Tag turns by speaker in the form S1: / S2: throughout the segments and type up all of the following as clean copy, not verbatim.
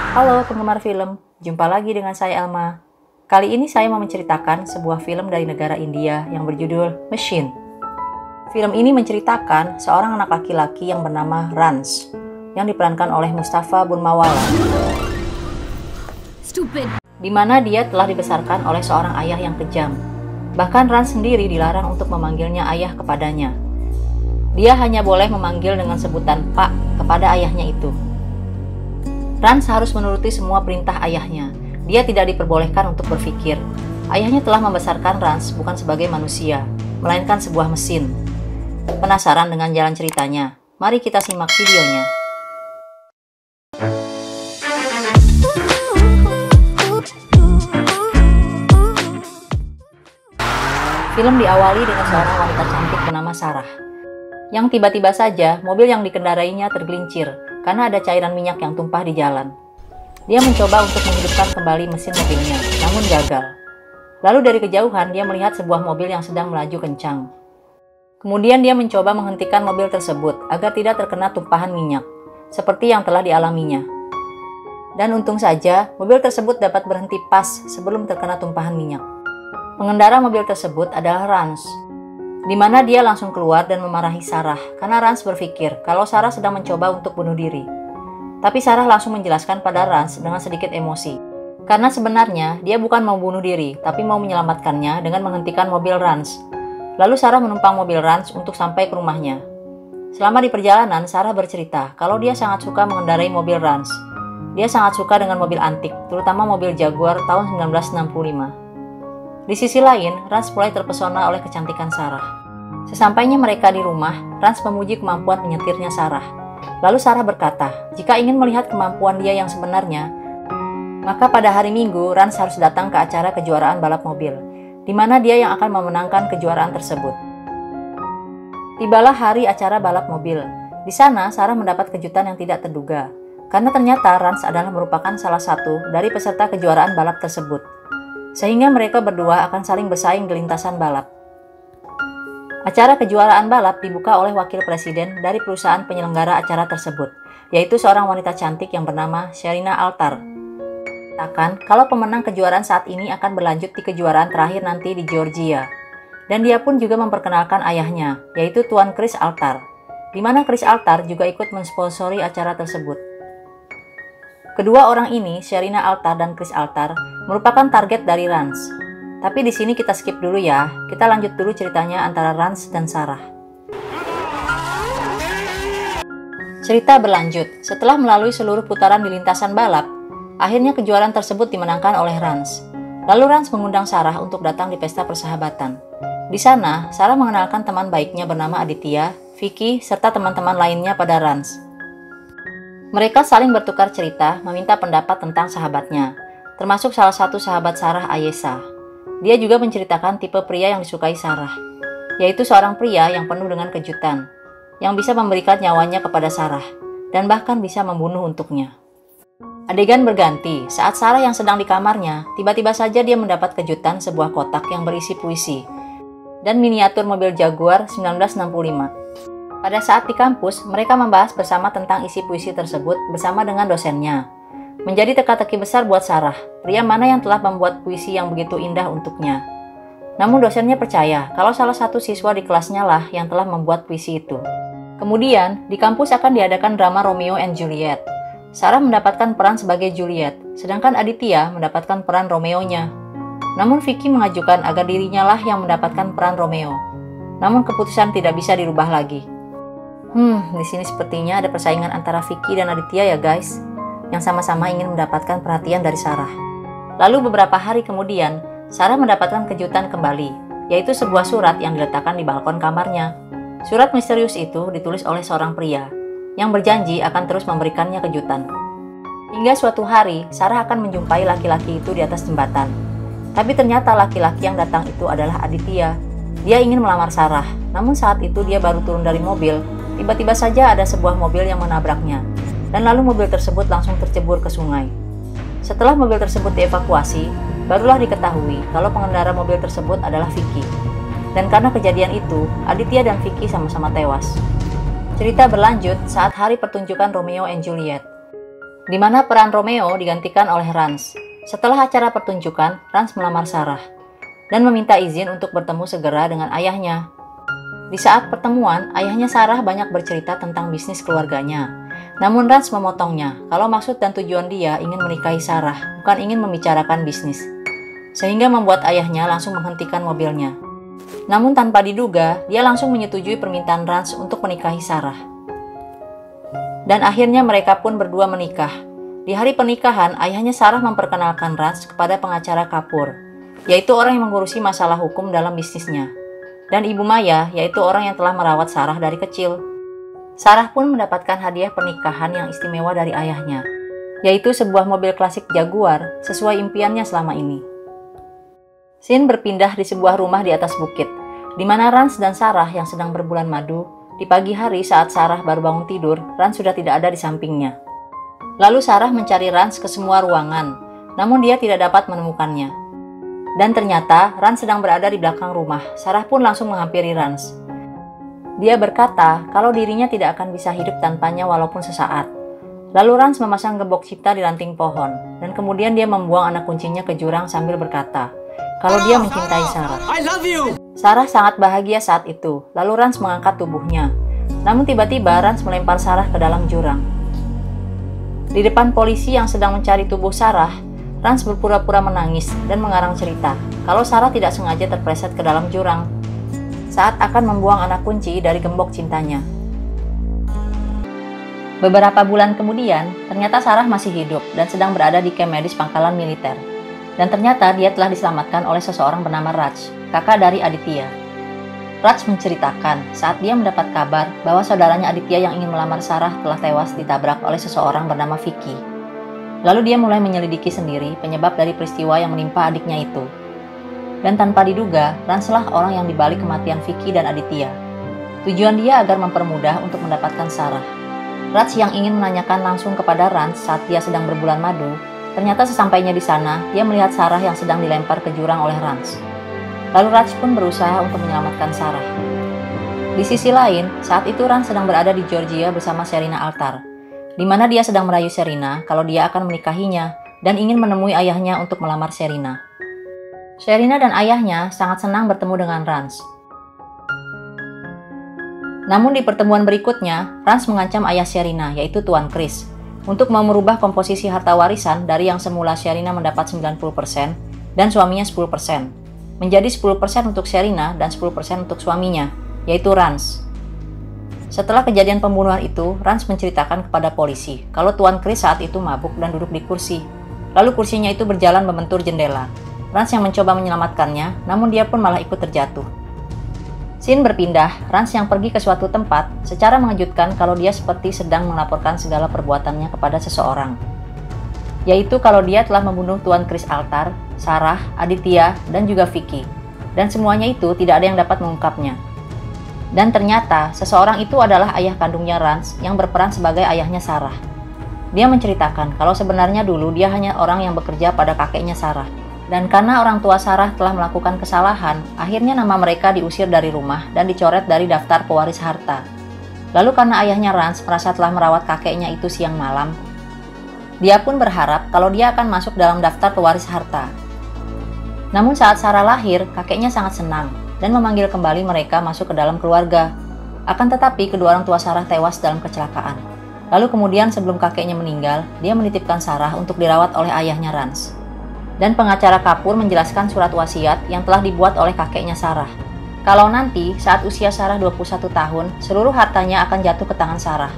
S1: Halo penggemar film, jumpa lagi dengan saya Elma. Kali ini saya mau menceritakan sebuah film dari negara India yang berjudul Machine. Film ini menceritakan seorang anak laki-laki yang bernama Rans, yang diperankan oleh Mustafa Bunmawala. Di mana dia telah dibesarkan oleh seorang ayah yang kejam. Bahkan Rans sendiri dilarang untuk memanggilnya ayah kepadanya. Dia hanya boleh memanggil dengan sebutan Pak kepada ayahnya itu. Rans harus menuruti semua perintah ayahnya. Dia tidak diperbolehkan untuk berpikir. Ayahnya telah membesarkan Rans bukan sebagai manusia, melainkan sebuah mesin. Penasaran dengan jalan ceritanya? Mari kita simak videonya. Film diawali dengan seorang wanita cantik bernama Sarah, yang tiba-tiba saja mobil yang dikendarainya tergelincir karena ada cairan minyak yang tumpah di jalan. Dia mencoba untuk menghidupkan kembali mesin mobilnya, namun gagal. Lalu dari kejauhan dia melihat sebuah mobil yang sedang melaju kencang. Kemudian dia mencoba menghentikan mobil tersebut agar tidak terkena tumpahan minyak, seperti yang telah dialaminya. Dan untung saja, mobil tersebut dapat berhenti pas sebelum terkena tumpahan minyak. Pengendara mobil tersebut adalah Rans, di mana dia langsung keluar dan memarahi Sarah karena Rans berpikir kalau Sarah sedang mencoba untuk bunuh diri. Tapi Sarah langsung menjelaskan pada Rans dengan sedikit emosi. Karena sebenarnya dia bukan mau bunuh diri, tapi mau menyelamatkannya dengan menghentikan mobil Rans. Lalu Sarah menumpang mobil Rans untuk sampai ke rumahnya. Selama di perjalanan, Sarah bercerita kalau dia sangat suka mengendarai mobil Rans. Dia sangat suka dengan mobil antik, terutama mobil Jaguar tahun 1965. Di sisi lain, Rans mulai terpesona oleh kecantikan Sarah. Sesampainya mereka di rumah, Rans memuji kemampuan menyetirnya Sarah. Lalu Sarah berkata, jika ingin melihat kemampuan dia yang sebenarnya, maka pada hari Minggu Rans harus datang ke acara kejuaraan balap mobil, di mana dia yang akan memenangkan kejuaraan tersebut. Tibalah hari acara balap mobil. Di sana, Sarah mendapat kejutan yang tidak terduga, karena ternyata Rans adalah merupakan salah satu dari peserta kejuaraan balap tersebut. Sehingga mereka berdua akan saling bersaing di lintasan balap. Acara kejuaraan balap dibuka oleh wakil presiden dari perusahaan penyelenggara acara tersebut, yaitu seorang wanita cantik yang bernama Sherina Altar. Katakan kalau pemenang kejuaraan saat ini akan berlanjut di kejuaraan terakhir nanti di Georgia. Dan dia pun juga memperkenalkan ayahnya, yaitu Tuan Chris Altar, di mana Chris Altar juga ikut mensponsori acara tersebut. Kedua orang ini, Sherina Altar dan Chris Altar, merupakan target dari Rans. Tapi di sini kita skip dulu ya. Kita lanjut dulu ceritanya antara Rans dan Sarah. Cerita berlanjut. Setelah melalui seluruh putaran di lintasan balap, akhirnya kejuaraan tersebut dimenangkan oleh Rans. Lalu Rans mengundang Sarah untuk datang di pesta persahabatan. Di sana, Sarah mengenalkan teman baiknya bernama Aditya, Vicky, serta teman-teman lainnya pada Rans. Mereka saling bertukar cerita, meminta pendapat tentang sahabatnya, termasuk salah satu sahabat Sarah, Ayesha. Dia juga menceritakan tipe pria yang disukai Sarah, yaitu seorang pria yang penuh dengan kejutan, yang bisa memberikan nyawanya kepada Sarah, dan bahkan bisa membunuh untuknya. Adegan berganti, saat Sarah yang sedang di kamarnya, tiba-tiba saja dia mendapat kejutan sebuah kotak yang berisi puisi, dan miniatur mobil Jaguar 1965. Pada saat di kampus, mereka membahas bersama tentang isi puisi tersebut bersama dengan dosennya. Menjadi teka-teki besar buat Sarah, pria mana yang telah membuat puisi yang begitu indah untuknya. Namun dosennya percaya kalau salah satu siswa di kelasnya lah yang telah membuat puisi itu. Kemudian, di kampus akan diadakan drama Romeo and Juliet. Sarah mendapatkan peran sebagai Juliet, sedangkan Aditya mendapatkan peran Romeo-nya. Namun Vicky mengajukan agar dirinya lah yang mendapatkan peran Romeo. Namun keputusan tidak bisa dirubah lagi. Di sini sepertinya ada persaingan antara Vicky dan Aditya ya guys, yang sama-sama ingin mendapatkan perhatian dari Sarah. Lalu beberapa hari kemudian, Sarah mendapatkan kejutan kembali, yaitu sebuah surat yang diletakkan di balkon kamarnya. Surat misterius itu ditulis oleh seorang pria, yang berjanji akan terus memberikannya kejutan. Hingga suatu hari, Sarah akan menjumpai laki-laki itu di atas jembatan. Tapi ternyata laki-laki yang datang itu adalah Aditya. Dia ingin melamar Sarah, namun saat itu dia baru turun dari mobil. Tiba-tiba saja ada sebuah mobil yang menabraknya, dan lalu mobil tersebut langsung tercebur ke sungai. Setelah mobil tersebut dievakuasi, barulah diketahui kalau pengendara mobil tersebut adalah Vicky. Dan karena kejadian itu, Aditya dan Vicky sama-sama tewas. Cerita berlanjut saat hari pertunjukan Romeo and Juliet. di mana peran Romeo digantikan oleh Rance. Setelah acara pertunjukan, Rance melamar Sarah dan meminta izin untuk bertemu segera dengan ayahnya. Di saat pertemuan, ayahnya Sarah banyak bercerita tentang bisnis keluarganya. Namun Rance memotongnya kalau maksud dan tujuan dia ingin menikahi Sarah, bukan ingin membicarakan bisnis. Sehingga membuat ayahnya langsung menghentikan mobilnya. Namun tanpa diduga, dia langsung menyetujui permintaan Rance untuk menikahi Sarah. Dan akhirnya mereka pun berdua menikah. Di hari pernikahan, ayahnya Sarah memperkenalkan Rance kepada pengacara Kapoor, yaitu orang yang mengurusi masalah hukum dalam bisnisnya. Dan Ibu Maya, yaitu orang yang telah merawat Sarah dari kecil. Sarah pun mendapatkan hadiah pernikahan yang istimewa dari ayahnya, yaitu sebuah mobil klasik Jaguar sesuai impiannya selama ini. Scene berpindah di sebuah rumah di atas bukit, di mana Rance dan Sarah yang sedang berbulan madu. Di pagi hari saat Sarah baru bangun tidur, Rance sudah tidak ada di sampingnya. Lalu Sarah mencari Rance ke semua ruangan, namun dia tidak dapat menemukannya. Dan ternyata Rance sedang berada di belakang rumah. Sarah pun langsung menghampiri Rance. Dia berkata kalau dirinya tidak akan bisa hidup tanpanya walaupun sesaat. Lalu Rance memasang gembok cipta di ranting pohon, dan kemudian dia membuang anak kuncinya ke jurang sambil berkata kalau dia mencintai Sarah.
S2: I love you.
S1: Sarah sangat bahagia saat itu. Lalu Rance mengangkat tubuhnya. Namun tiba-tiba Rance melempar Sarah ke dalam jurang. Di depan polisi yang sedang mencari tubuh Sarah, Rance berpura-pura menangis dan mengarang cerita kalau Sarah tidak sengaja terpleset ke dalam jurang saat akan membuang anak kunci dari gembok cintanya. Beberapa bulan kemudian, ternyata Sarah masih hidup dan sedang berada di kamp medis pangkalan militer. Dan ternyata dia telah diselamatkan oleh seseorang bernama Raj, kakak dari Aditya. Raj menceritakan saat dia mendapat kabar bahwa saudaranya Aditya yang ingin melamar Sarah telah tewas ditabrak oleh seseorang bernama Vicky. Lalu dia mulai menyelidiki sendiri penyebab dari peristiwa yang menimpa adiknya itu. Dan tanpa diduga, Rance lah orang yang dibalik kematian Vicky dan Aditya. Tujuan dia agar mempermudah untuk mendapatkan Sarah. Raj yang ingin menanyakan langsung kepada Rance saat dia sedang berbulan madu, ternyata sesampainya di sana, dia melihat Sarah yang sedang dilempar ke jurang oleh Rance. Lalu Raj pun berusaha untuk menyelamatkan Sarah. Di sisi lain, saat itu Rance sedang berada di Georgia bersama Sherina Altar, di mana dia sedang merayu Sherina kalau dia akan menikahinya dan ingin menemui ayahnya untuk melamar Sherina. Sherina dan ayahnya sangat senang bertemu dengan Rance. Namun di pertemuan berikutnya, Rance mengancam ayah Sherina, yaitu Tuan Chris, untuk mau merubah komposisi harta warisan dari yang semula Sherina mendapat 90% dan suaminya 10%, menjadi 10% untuk Sherina dan 10% untuk suaminya, yaitu Rance. Setelah kejadian pembunuhan itu, Rance menceritakan kepada polisi kalau Tuan Chris saat itu mabuk dan duduk di kursi. Lalu kursinya itu berjalan membentur jendela. Rance yang mencoba menyelamatkannya, namun dia pun malah ikut terjatuh. Scene berpindah, Rance yang pergi ke suatu tempat secara mengejutkan kalau dia seperti sedang melaporkan segala perbuatannya kepada seseorang. Yaitu kalau dia telah membunuh Tuan Chris Altar, Sarah, Aditya, dan juga Vicky. Dan semuanya itu tidak ada yang dapat mengungkapnya. Dan ternyata, seseorang itu adalah ayah kandungnya Rance yang berperan sebagai ayahnya Sarah. Dia menceritakan kalau sebenarnya dulu dia hanya orang yang bekerja pada kakeknya Sarah. Dan karena orang tua Sarah telah melakukan kesalahan, akhirnya nama mereka diusir dari rumah dan dicoret dari daftar pewaris harta. Lalu karena ayahnya Rance merasa telah merawat kakeknya itu siang malam, dia pun berharap kalau dia akan masuk dalam daftar pewaris harta. Namun saat Sarah lahir, kakeknya sangat senang dan memanggil kembali mereka masuk ke dalam keluarga. Akan tetapi kedua orang tua Sarah tewas dalam kecelakaan. Lalu kemudian sebelum kakeknya meninggal, dia menitipkan Sarah untuk dirawat oleh ayahnya Rance. Dan pengacara Kapoor menjelaskan surat wasiat yang telah dibuat oleh kakeknya Sarah. Kalau nanti saat usia Sarah 21 tahun, seluruh hartanya akan jatuh ke tangan Sarah.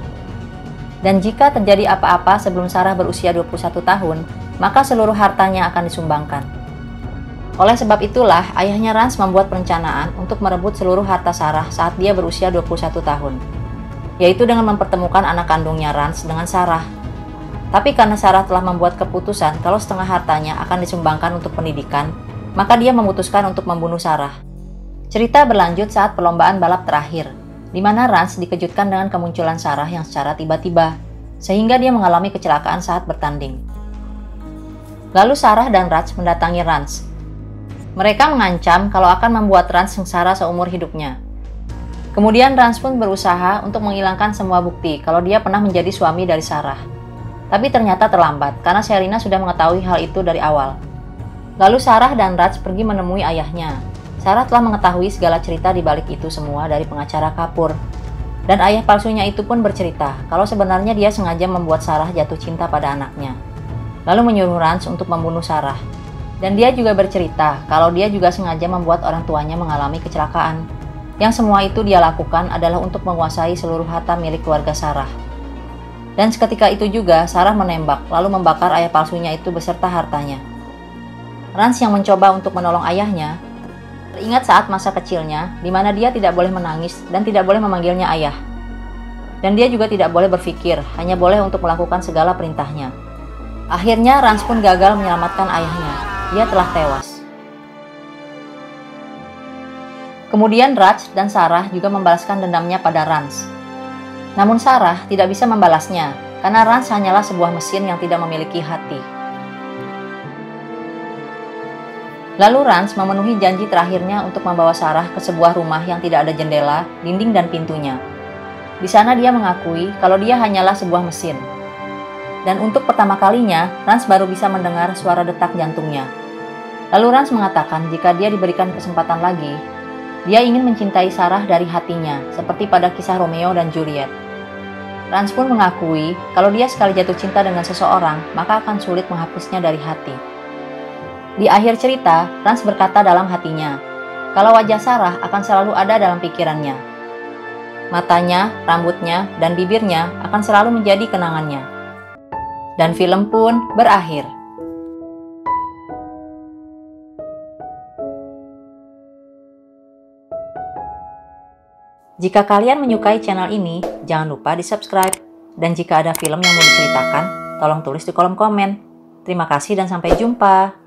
S1: Dan jika terjadi apa-apa sebelum Sarah berusia 21 tahun, maka seluruh hartanya akan disumbangkan. Oleh sebab itulah, ayahnya Rance membuat perencanaan untuk merebut seluruh harta Sarah saat dia berusia 21 tahun, yaitu dengan mempertemukan anak kandungnya Rance dengan Sarah. Tapi karena Sarah telah membuat keputusan kalau setengah hartanya akan disumbangkan untuk pendidikan, maka dia memutuskan untuk membunuh Sarah. Cerita berlanjut saat perlombaan balap terakhir, di mana Rance dikejutkan dengan kemunculan Sarah yang secara tiba-tiba, sehingga dia mengalami kecelakaan saat bertanding. Lalu Sarah dan Raj mendatangi Rance. Mereka mengancam kalau akan membuat Rance sengsara seumur hidupnya. Kemudian Rance pun berusaha untuk menghilangkan semua bukti kalau dia pernah menjadi suami dari Sarah. Tapi ternyata terlambat, karena Sherina sudah mengetahui hal itu dari awal. Lalu Sarah dan Raj pergi menemui ayahnya. Sarah telah mengetahui segala cerita di balik itu semua dari pengacara Kapoor. Dan ayah palsunya itu pun bercerita kalau sebenarnya dia sengaja membuat Sarah jatuh cinta pada anaknya. Lalu menyuruh Raj untuk membunuh Sarah. Dan dia juga bercerita kalau dia juga sengaja membuat orang tuanya mengalami kecelakaan. Yang semua itu dia lakukan adalah untuk menguasai seluruh harta milik keluarga Sarah. Dan seketika itu juga Sarah menembak lalu membakar ayah palsunya itu beserta hartanya. Rans yang mencoba untuk menolong ayahnya teringat saat masa kecilnya di mana dia tidak boleh menangis dan tidak boleh memanggilnya ayah. Dan dia juga tidak boleh berpikir, hanya boleh untuk melakukan segala perintahnya. Akhirnya Rans pun gagal menyelamatkan ayahnya. Dia telah tewas. Kemudian Raj dan Sarah juga membalaskan dendamnya pada Rans. Namun Sarah tidak bisa membalasnya, karena Rans hanyalah sebuah mesin yang tidak memiliki hati. Lalu Rans memenuhi janji terakhirnya untuk membawa Sarah ke sebuah rumah yang tidak ada jendela, dinding, dan pintunya. Di sana dia mengakui kalau dia hanyalah sebuah mesin. Dan untuk pertama kalinya, Rans baru bisa mendengar suara detak jantungnya. Lalu Rans mengatakan jika dia diberikan kesempatan lagi, dia ingin mencintai Sarah dari hatinya, seperti pada kisah Romeo dan Juliet. Rans pun mengakui kalau dia sekali jatuh cinta dengan seseorang, maka akan sulit menghapusnya dari hati. Di akhir cerita, Rans berkata dalam hatinya, kalau wajah Sarah akan selalu ada dalam pikirannya. Matanya, rambutnya, dan bibirnya akan selalu menjadi kenangannya. Dan film pun berakhir. Jika kalian menyukai channel ini, jangan lupa di-subscribe. Dan jika ada film yang mau diceritakan, tolong tulis di kolom komen. Terima kasih dan sampai jumpa.